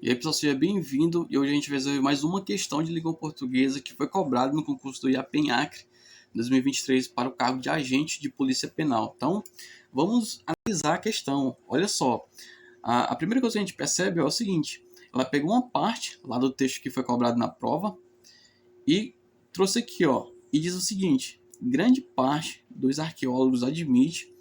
E aí, pessoal, seja bem-vindo. E hoje a gente vai resolver mais uma questão de língua portuguesa que foi cobrada no concurso do IAPEN-Acre 2023 para o cargo de agente de polícia penal. Então, vamos analisar a questão. Olha só, a primeira coisa que a gente percebe é o seguinte: ela pegou uma parte lá do texto que foi cobrado na prova e trouxe aqui, ó, e diz o seguinte: grande parte dos arqueólogos admite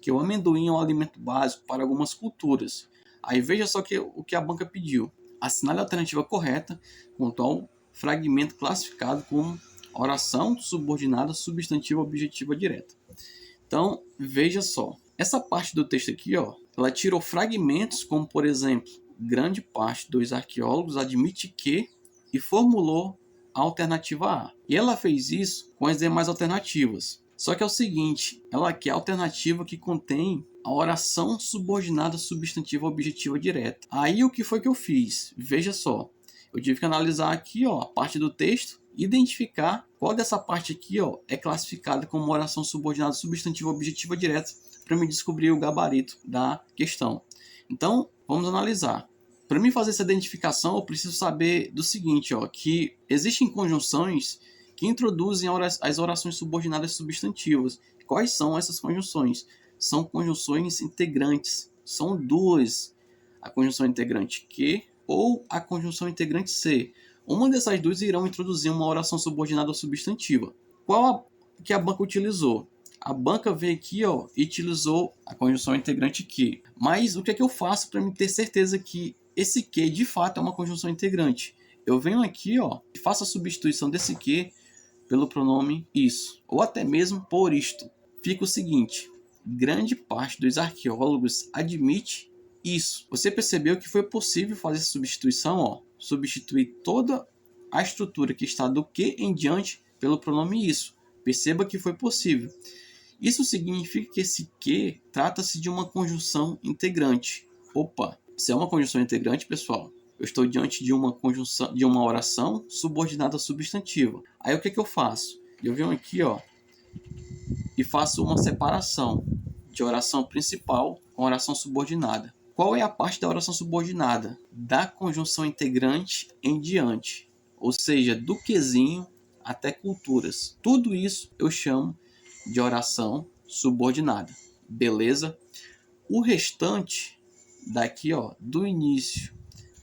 que o amendoim é um alimento básico para algumas culturas. Aí veja só o que a banca pediu. Assinale a alternativa correta quanto ao fragmento classificado como oração subordinada substantiva objetiva direta. Então, veja só. Essa parte do texto aqui, ó, ela tirou fragmentos como, por exemplo, grande parte dos arqueólogos admite que e formulou a alternativa A. E ela fez isso com as demais alternativas. Só que é o seguinte, ela quer a alternativa que contém a oração subordinada substantiva objetiva direta. Aí o que foi que eu fiz? Veja só, eu tive que analisar aqui, ó, a parte do texto, identificar qual dessa parte aqui, ó, é classificada como oração subordinada substantiva objetiva direta para me descobrir o gabarito da questão. Então, vamos analisar. Para mim fazer essa identificação, eu preciso saber do seguinte, ó, que existem conjunções que introduzem as orações subordinadas substantivas. Quais são essas conjunções? São conjunções integrantes. São duas. A conjunção integrante que ou a conjunção integrante se. Uma dessas duas irão introduzir uma oração subordinada substantiva. Qual que a banca utilizou? A banca veio aqui, ó, e utilizou a conjunção integrante que. Mas o que é que eu faço para me ter certeza que esse que de fato é uma conjunção integrante? Eu venho aqui, ó, e faço a substituição desse que pelo pronome isso, ou até mesmo por isto. Fica o seguinte: grande parte dos arqueólogos admite isso. Você percebeu que foi possível fazer essa substituição, ó, substituir toda a estrutura que está do que em diante pelo pronome isso. Perceba que foi possível. Isso significa que esse que trata-se de uma conjunção integrante. Opa, se é uma conjunção integrante, pessoal, eu estou diante de uma conjunção, de uma oração subordinada substantiva. Aí o que eu faço? Eu venho aqui, ó, e faço uma separação de oração principal com oração subordinada. Qual é a parte da oração subordinada? Da conjunção integrante em diante, ou seja, do quezinho até culturas. Tudo isso eu chamo de oração subordinada. Beleza? O restante daqui, ó, do início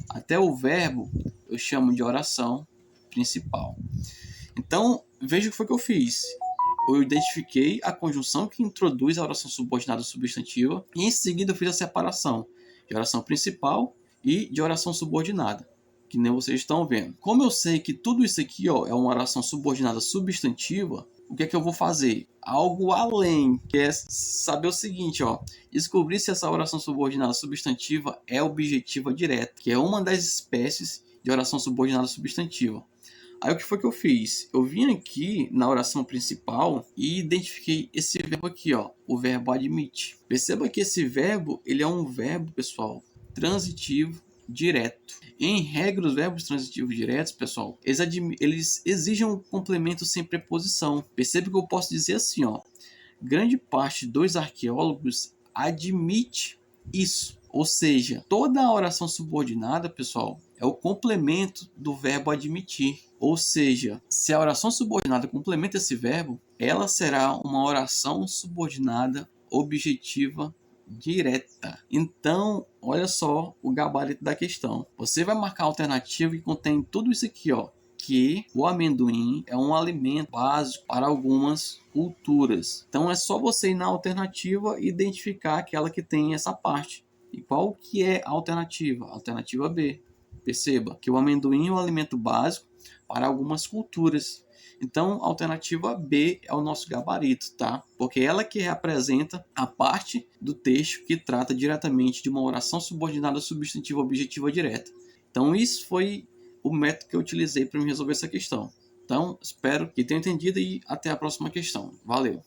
até o verbo, eu chamo de oração principal. Então, veja o que foi que eu fiz. Eu identifiquei a conjunção que introduz a oração subordinada substantiva e em seguida eu fiz a separação de oração principal e de oração subordinada, que nem vocês estão vendo. Como eu sei que tudo isso aqui, ó, é uma oração subordinada substantiva, o que é que eu vou fazer? Algo além, que é saber o seguinte, ó, descobrir se essa oração subordinada substantiva é objetiva direta, que é uma das espécies de oração subordinada substantiva. Aí o que foi que eu fiz? Eu vim aqui na oração principal e identifiquei esse verbo aqui, ó, o verbo admite. Perceba que esse verbo, ele é um verbo, pessoal, transitivo direto. Em regra, os verbos transitivos diretos, pessoal, eles exigem um complemento sem preposição. Perceba que eu posso dizer assim, ó, grande parte dos arqueólogos admite isso. Ou seja, toda a oração subordinada, pessoal, é o complemento do verbo admitir. Ou seja, se a oração subordinada complementa esse verbo, ela será uma oração subordinada objetiva direta. Então, olha só o gabarito da questão. Você vai marcar a alternativa que contém tudo isso aqui, ó, que o amendoim é um alimento básico para algumas culturas. Então é só você ir na alternativa e identificar aquela que tem essa parte. E qual que é a alternativa? A alternativa B. Perceba que o amendoim é um alimento básico para algumas culturas. Então, a alternativa B é o nosso gabarito, tá? Porque ela que representa a parte do texto que trata diretamente de uma oração subordinada substantiva objetiva direta. Então, isso foi o método que eu utilizei para resolver essa questão. Então, espero que tenham entendido e até a próxima questão. Valeu!